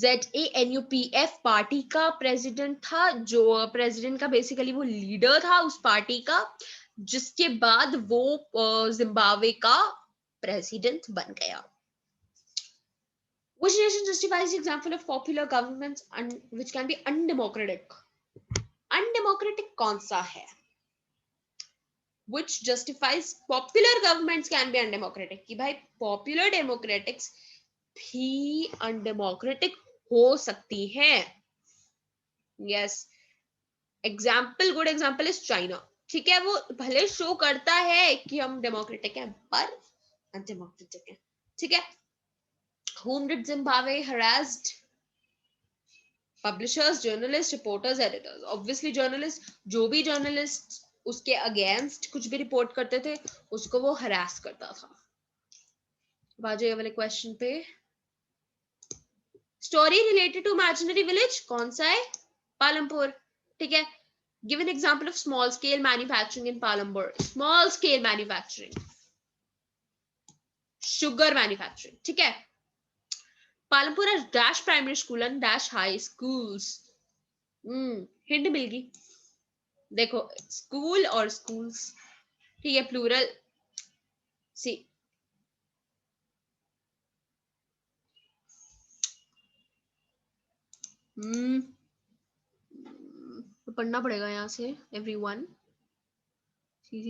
ZANU-PF पार्टी का प्रेसिडेंट था, जो प्रेसिडेंट का बेसिकली वो लीडर था उस पार्टी का, जिसके बाद वो जिम्बाब्वे का प्रेसिडेंट बन गया. Which nation justifies the example of popular governments which can be undemocratic? Undemocratic कौन सा है? Which justifies popular governments can be undemocratic. कि भाई popular democratics भी undemocratic हो सकती हैं. Yes. Example, good example is China. ठीक है, वो भले शो करता है कि हम डेमोक्रेटिक हैं पर अनडेमोक्रेटिक हैं. ठीक है. Whom did Zimbabwe harassed? Publishers, journalists, reporters, editors. Obviously journalists. जो भी journalists उसके अगेंस्ट कुछ भी रिपोर्ट करते थे उसको वो हरास करता था। बाजू ये वाले क्वेश्चन पे, story related to imaginary village कौन सा है? पालमपुर। ठीक है, give an example of small scale manufacturing in Palampur. Small scale manufacturing, sugar manufacturing. ठीक है, Palampur has dash primary school and dash high schools। Hint मिल गई, देखो स्कूल और स्कूल्स, ठीक है, प्लूरल। सी तो पढ़ना पड़ेगा यहाँ से everyone. See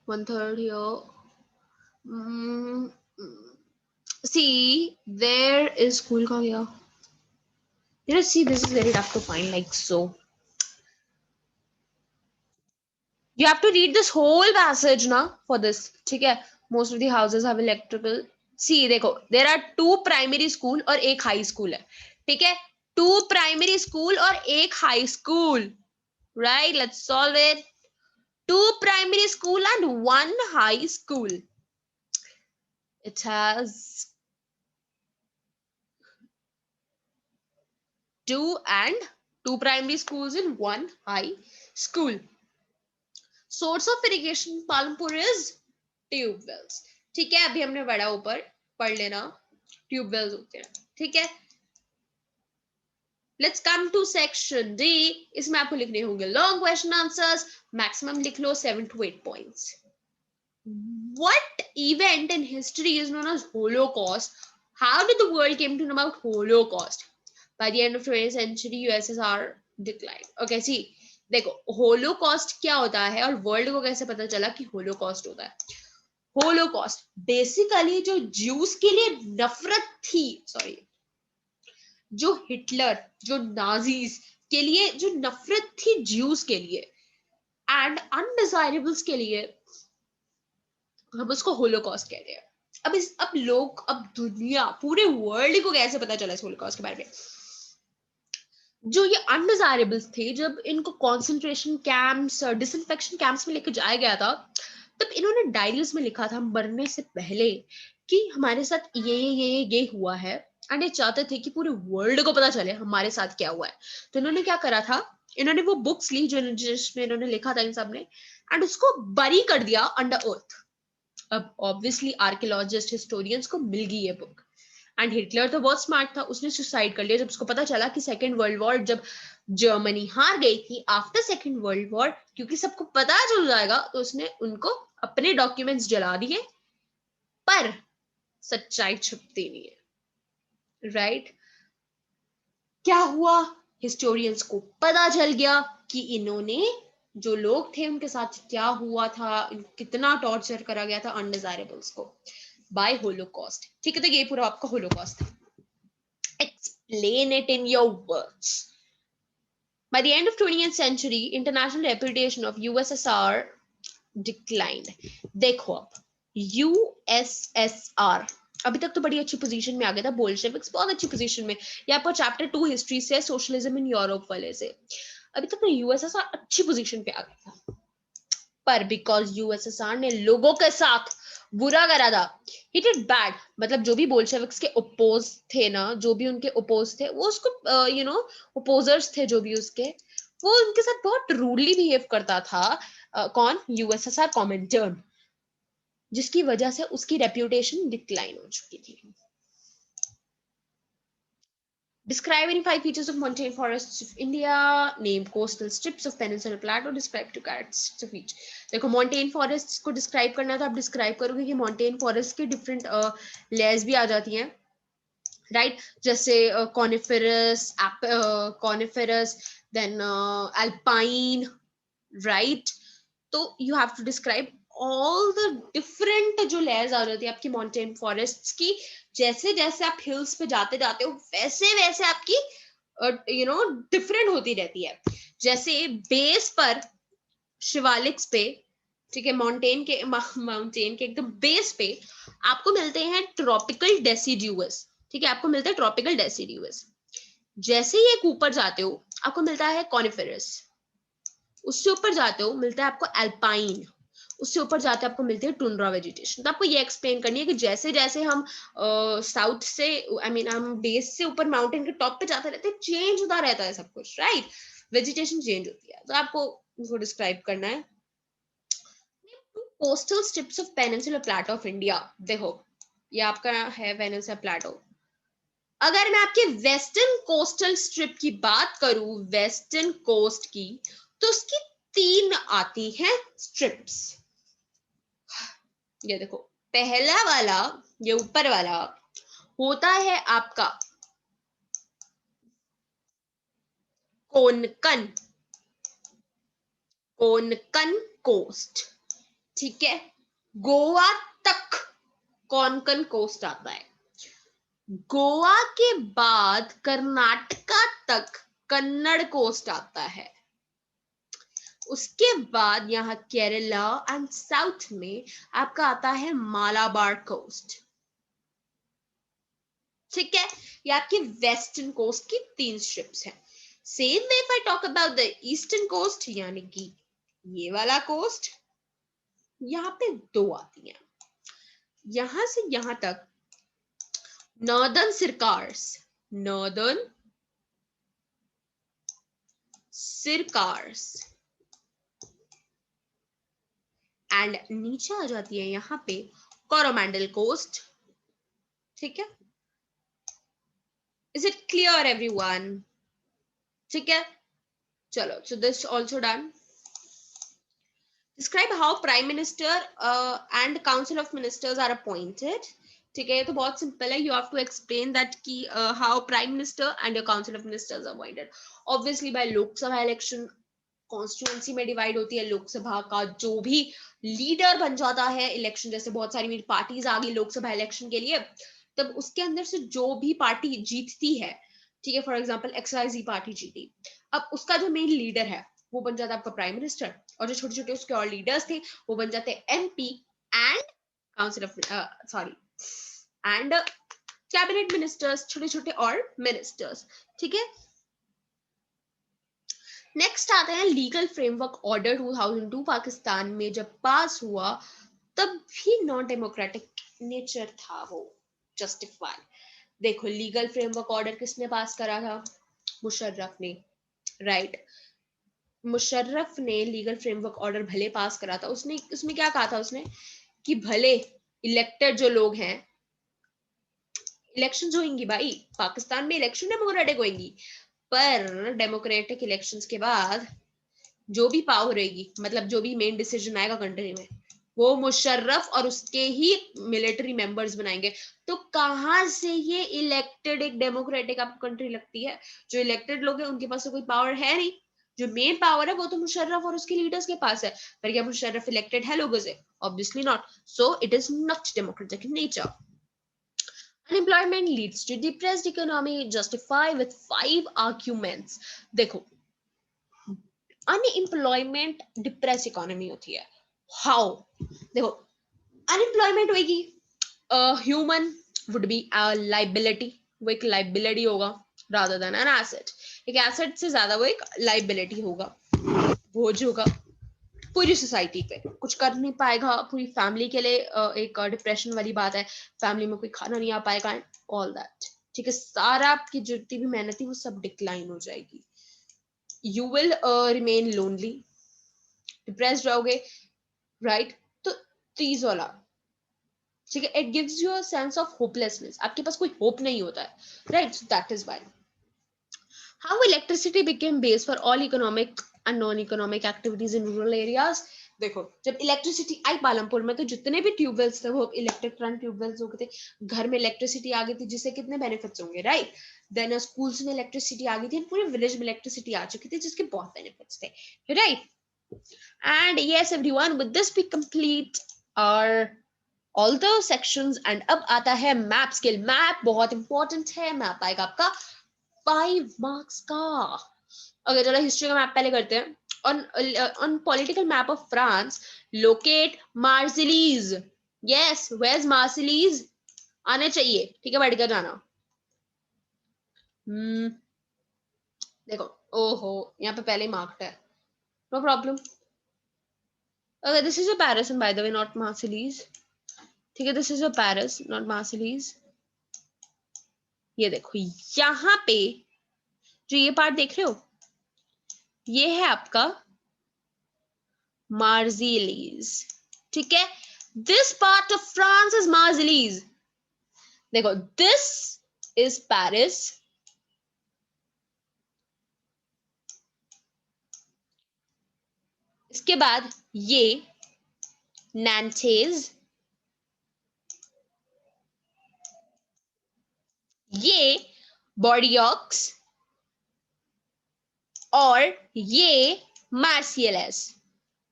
1/3 here। See, there is school का गया। See, this is very tough to find, like so. You have to read this whole passage now for this. ठीक है, most of the houses have electrical। See, देखो, there are 2 primary school और एक high school है। ठीक है, 2 primary school और एक high school। Right? Let's solve it. 2 primary school and 1 high school. It has 2 primary schools and 1 high school. Source of irrigation in Palampur is tube wells। ठीक है, अभी हमने पढ़ा, ऊपर पढ़ लेना, ट्यूब वेल्स होते हैं। ठीक है, let's come to section D. इसमें आपको लिखने होंगे लॉन्ग क्वेश्चन आंसर्स, मैक्सिमम लिख लो 7 to 8 points। What event in history is known as Holocaust? How did the world came to know about Holocaust? By the end of 20th century, USSR declined। Okay, see, देखो होलोकॉस्ट क्या होता है और वर्ल्ड को कैसे पता चला कि होलोकॉस्ट होता है। होलोकॉस्ट बेसिकली जो ज्यूस के लिए नफरत थी, सॉरी, जो हिटलर, जो नाजीज के लिए जो नफरत थी ज्यूस के लिए एंड अनडिजायरेबल्स के लिए, हम उसको होलोकॉस्ट कहते हैं। अब लोग, अब दुनिया, पूरे वर्ल्ड को कैसे पता चला इस होलोकॉस्ट के बारे में? जो ये अनडिजायरेबल्स थे, जब इनको कॉन्सेंट्रेशन कैंप्स, डिसइंफेक्शन कैंप्स में लेकर जाया गया था, तब इन्होंने डायरीज में लिखा था मरने से पहले कि हमारे साथ ये हुआ है, एंड ये चाहते थे कि पूरे वर्ल्ड को पता चले हमारे साथ क्या हुआ है। तो इन्होंने क्या करा था, इन्होंने वो बुक्स ली जिसमें इन्होंने लिखा था इन सब ने, एंड उसको बरी कर दिया अंडर अर्थ। अब ऑब्वियसली आर्कियोलॉजिस्ट, हिस्टोरियंस को मिल गई ये बुक, एंड हिटलर तो बहुत स्मार्ट था, उसने सुसाइड कर लिया जब उसको पता चला कि सेकेंड वर्ल्ड वॉर, जब जर्मनी हार गई थी आफ्टर सेकेंड वर्ल्ड वॉर, क्योंकि सबको पता चल जाएगा, तो उसने उनको अपने डॉक्यूमेंट्स जला दिए। पर सच्चाई छुपती नहीं है, राइट? क्या हुआ, हिस्टोरियंस को पता चल गया कि इन्होंने, जो लोग थे उनके साथ क्या हुआ था, कितना टॉर्चर करा गया था अनडिजायरेबल्स को बाय होलोकॉस्ट। ठीक है, तो ये पूरा आपका होलोकॉस्ट था। Explain it in your words। By the end of 20th century, international reputation of USSR declined। देखो अब USSR अभी तक तो बड़ी अच्छी पोजीशन में आ गया था, बोल्शेविक्स बहुत अच्छी पोजीशन में, यहाँ पर चैप्टर 2 हिस्ट्री से, सोशलिज्म इन यूरोप वाले से, अभी तक तो यूएसएसआर अच्छी पोजीशन पे आ गया था। पर बिकॉज यूएसएसआर ने लोगों के साथ बुरा करा था, ही डिड बैड, मतलब जो भी बोल्शेविक्स के ओपोज थे ना, जो भी उनके ओपोज थे, वो उसको ओपोजर्स थे जो भी उसके, वो उनके साथ बहुत रूडली बिहेव करता था। कौन? यूएसएसआर कॉमेंटर्न, जिसकी वजह से उसकी रेप्यूटेशन डिक्लाइन हो चुकी थी। Describe any 5 features of montane forests of India. Name coastal strips of peninsular plateau. Describe 2 characteristics of each. देखो montane forests को describe करना, तो आप describe करोगे कि montane forests के different layers भी आ जाती हैं, right? जैसे coniferous, then alpine, right? तो you have to describe all the different जो layers आ जाती है आपकी mountain forests की। जैसे जैसे आप hills पे जाते जाते हो, वैसे वैसे आपकी डिफरेंट होती रहती है। जैसे बेस पर, शिवालिक्स पे, ठीक है, माउंटेन के एकदम बेस पे आपको मिलते हैं ट्रॉपिकल डेसिड्यूअस। ठीक है, आपको मिलता है ट्रॉपिकल डेसिड्यूअस। जैसे ही एक ऊपर जाते हो आपको मिलता है कॉनिफेरस। उससे ऊपर जाते हो मिलता है आपको एल्पाइन, उससे ऊपर जाते आपको मिलती है टुंड्रा वेजिटेशन। तो आपको ये एक्सप्लेन करनी है कि जैसे जैसे हम साउथ से आई मीन हम बेस से ऊपर माउंटेन के टॉप पे जाते रहते हैं, चेंज होता रहता है सब कुछ, राइट, वेजिटेशन चेंज होती है। तो आपको इसको डिस्क्राइब करना है। Coastal strips of peninsular Plato of India, देखो ये आपका है पेनिनसुलर प्लेटो। अगर मैं आपके वेस्टर्न कोस्टल स्ट्रिप की बात करूं, वेस्टर्न कोस्ट की, तो उसकी 3 आती हैं स्ट्रिप्स। ये देखो, पहला वाला, ये ऊपर वाला होता है आपका कोनकन, कोनकन कोस्ट, ठीक है। गोवा तक कोनकन कोस्ट आता है। गोवा के बाद कर्नाटका तक कन्नड़ कोस्ट आता है। उसके बाद यहाँ केरला एंड साउथ में आपका आता है मालाबार कोस्ट, ठीक है। ये आपकी वेस्टर्न कोस्ट की 3 स्ट्रिप्स हैं। Same way if I talk about the eastern coast, यानी कि ये वाला कोस्ट, यहाँ पे 2 आती हैं। यहां से यहां तक नॉर्दर्न सिरकार्स, नॉर्दर्न सिरकार्स, एंड नीचे आ जाती है यहाँ पे कोरोमंडल कोस्ट, ठीक है। Is it clear everyone? ठीक है, चलो, so this also done. Describe how prime minister and council of ministers are appointed. ठीक है, ये तो बहुत सिंपल है। You have to explain that कि how prime minister and your council of ministers are appointed. Obviously by Lok Sabha election, constituency में डिवाइड होती है लोकसभा का जो भी लीडर बन जाता है इलेक्शन, जैसे बहुत सारी मेरी पार्टीज आ गई लोकसभा इलेक्शन के लिए, तब उसके अंदर से जो भी पार्टी जीतती है, ठीक है, फॉर एग्जाम्पल XYZ पार्टी जीती, अब उसका जो मेन लीडर है वो बन जाता है आपका प्राइम मिनिस्टर, और जो छोटे छोटे उसके और लीडर्स थे वो बन जाते हैं MP and council of sorry and cabinet ministers, छोटे छोटे और मिनिस्टर्स, ठीक है। नेक्स्ट आते हैं लीगल फ्रेमवर्क ऑर्डर 2002 पाकिस्तान में जब पास हुआ, तब भी नॉन डेमोक्रेटिक नेचर था वो, जस्टिफाई। देखो, लीगल फ्रेमवर्क ऑर्डर किसने पास करा था? मुशर्रफ ने, राइट। मुशर्रफ ने लीगल फ्रेमवर्क ऑर्डर भले पास करा था, उसने उसमें क्या कहा था उसने कि भले इलेक्टेड जो लोग हैं, इलेक्शंस होंगी भाई पाकिस्तान में, इलेक्शन डेमोक्रेटिक होंगी, पर डेमोक्रेटिक इलेक्शंस के बाद जो भी पावर रहेगी, मतलब जो भी मेन डिसीजन आएगा कंट्री में, वो मुशर्रफ और उसके ही मिलिट्री मेंबर्स बनाएंगे। तो कहां से ये इलेक्टेड एक डेमोक्रेटिक आपको कंट्री लगती है? जो इलेक्टेड लोग हैं उनके पास तो कोई पावर है नहीं, जो मेन पावर है वो तो मुशर्रफ और उसके लीडर्स के पास है। पर क्या मुशर्रफ इलेक्टेड है लोगों से? Obviously not, so it is not democratic in nature. Unemployment leads to depressed economy, justify with 5 arguments. देखो, अनएम्प्लॉयमेंट डिप्रेस इकोनॉमी होती है। हाउ? देखो, अनएम्प्लॉयमेंट होगी, human would be a liability, वो एक लाइबिलिटी होगा रादर देन एन एसेट। एक एसेट से ज्यादा वो एक लाइबिलिटी होगा, बोझ होगा पूरी सोसाइटी पे, कुछ कर नहीं पाएगा, पूरी फैमिली के लिए एक डिप्रेशन वाली बात है, फैमिली में कोई खाना नहीं आ पाएगा, ऑल दैट, ठीक है। सारा आपकी जितनी भी मेहनत थी वो सब डिक्लाइन हो जाएगी। You will remain lonely, depressed रहोगे, राइट। तो तीज वाला, ठीक है, it gives you a sense of hopelessness, आपके पास कोई होप नहीं होता है, right. So that is why. How electricity became base for all economic and non economic activities in rural areas. देखो, जब इलेक्ट्रिसिटी आई पालमपुर में, तो जितने भी ट्यूबवेल्स थे वो इलेक्ट्रिक करंट ट्यूबवेल्स हो गए थे, घर में इलेक्ट्रिसिटी आ गई थी, जिससे कितने बेनिफिट्स होंगे, राइट। देन स्कूल्स में इलेक्ट्रिसिटी आ गई थी, पूरे विलेज में इलेक्ट्रिसिटी आ चुकी थी, जिसके बहुत बेनिफिट्स थे, right. And yes everyone, with this we complete our all the sections, and अब आता है मैप स्किल। मैप बहुत इंपॉर्टेंट है, मैप आएगा आपका 5 मार्क्स का। अगर चलो हिस्ट्री का मैप पहले करते हैं। on political map of France, locate Marseilles. Yes, where's Marseilles? आने चाहिए, ठीक है, बैठ कर जाना। देखो, ओहो, यहाँ पे पहले ही मार्क्ड है, No problem. Okay, this is a Paris, and by the way, not Marseilles. ठीक है, this is a Paris, not Marseilles. ये देखो यहाँ पे जो ये पार्ट देख रहे हो, ये है आपका Marseilles. ठीक है, this part of France is Marseilles. देखो, this is Paris. इसके बाद ये Nantes, ये Bordeaux और ये Marseilles.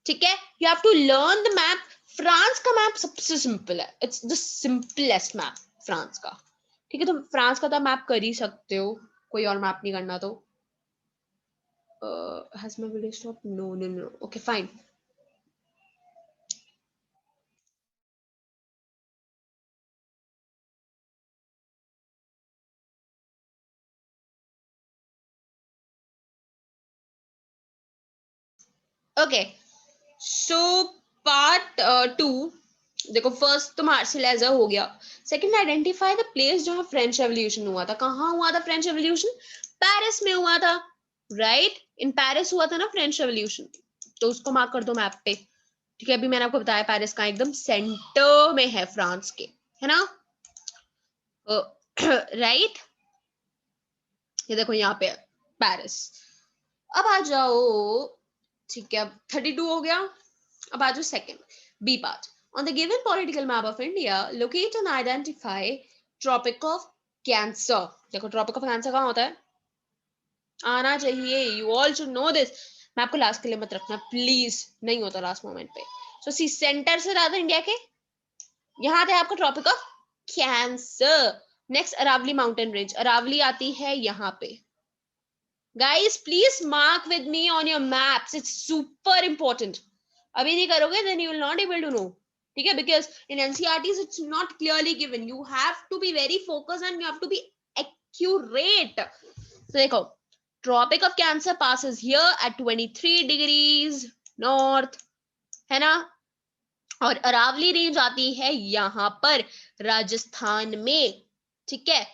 ठीक है, you have to learn the map. France का मैप सबसे सिंपल है, it's the simplest map France का. ठीक है, तुम फ्रांस का तो मैप कर ही सकते हो, कोई और मैप नहीं करना तो. has my video stopped? No. Okay, fine. Okay, so part 2. देखो, फर्स्ट तो मार्शल हो गया. सेकंड, आइडेंटिफाई द प्लेस जहां फ्रेंच रेवोल्यूशन हुआ था. कहाँ हुआ था फ्रेंच रेवोल्यूशन? पेरिस में हुआ था, राइट? इन पेरिस हुआ था ना फ्रेंच रेवोल्यूशन, तो उसको मार्क कर दो मैप पे. ठीक है, अभी मैंने आपको बताया पेरिस का एकदम सेंटर में है फ्रांस के, है ना? राइट. ये देखो यहाँ पे पेरिस. अब आ जाओ. ठीक है, अब 32 हो गया. अब आ जाओ second, B part. On the given political map of India, locate and identify Tropic of Cancer. देखो, Tropic of Cancer कहाँ होता है? आना चाहिए. You all should know this. मैं आपको लास्ट के लिए मत रखना प्लीज, नहीं होता लास्ट मोमेंट पे. सो सी सेंटर से ज्यादा इंडिया के यहाँ आता है आपका tropic of cancer. Next, Aravalli mountain range. Aravalli आती है यहाँ पे. Guys please mark with me on your maps, it's super important. अभी नहीं करोगे then you will not able to know. ठीक है, because in NCERTs it's not clearly given. You have to be very focused and you have to be accurate. तो देखो, tropic of cancer passes here at 23 degrees north, है ना? और अरावली रेंज आती है यहाँ पर राजस्थान में. ठीक है,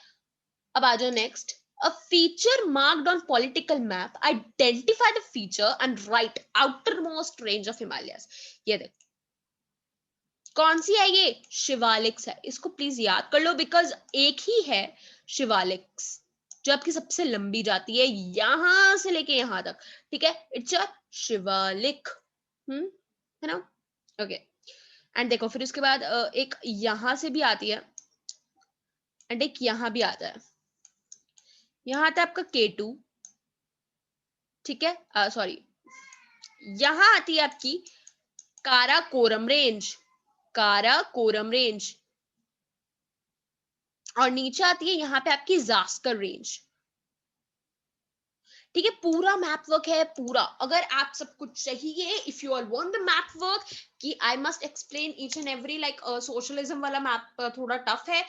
अब आ जाओ next. A feature marked on political map, identify the feature and write outermost range of Himalayas. ये देखो, कौन सी है ये? शिवालिक्स है. इसको प्लीज याद कर लो, बिकॉज एक ही है शिवालिक्स जो आपकी सबसे लंबी जाती है, यहां से लेके यहां तक. ठीक है, इट्स अ शिवालिक. है ना? ओके. एंड देखो, फिर उसके बाद एक यहां से भी आती है एंड एक यहां भी आता है. यहाँ आता है आपका K2. ठीक है, सॉरी, यहां आती है आपकी काराकोरम रेंज. काराकोरम रेंज. और नीचे आती है यहाँ पे आपकी जास्कर रेंज. ठीक है, पूरा मैप वर्क है पूरा. अगर आप सब कुछ चाहिए, if you all want the map work, कि I must explain each and every, like socialism वाला मैप थोड़ा टफ है,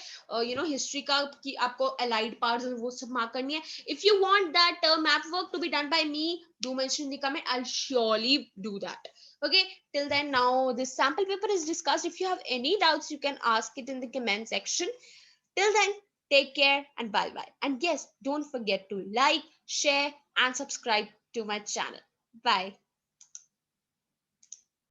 यू नो, हिस्ट्री का कि आपको अलाइड पार्ट्स वो सब मार्क करनी है. If you want that map work to be done by me, do mention in the comment, I will surely do that. Okay, till then, now this sample paper is discussed. If you have any doubts, you can ask it in the comment section. Till then, take care and bye bye. And yes, don't forget to like, share, and subscribe to my channel. Bye.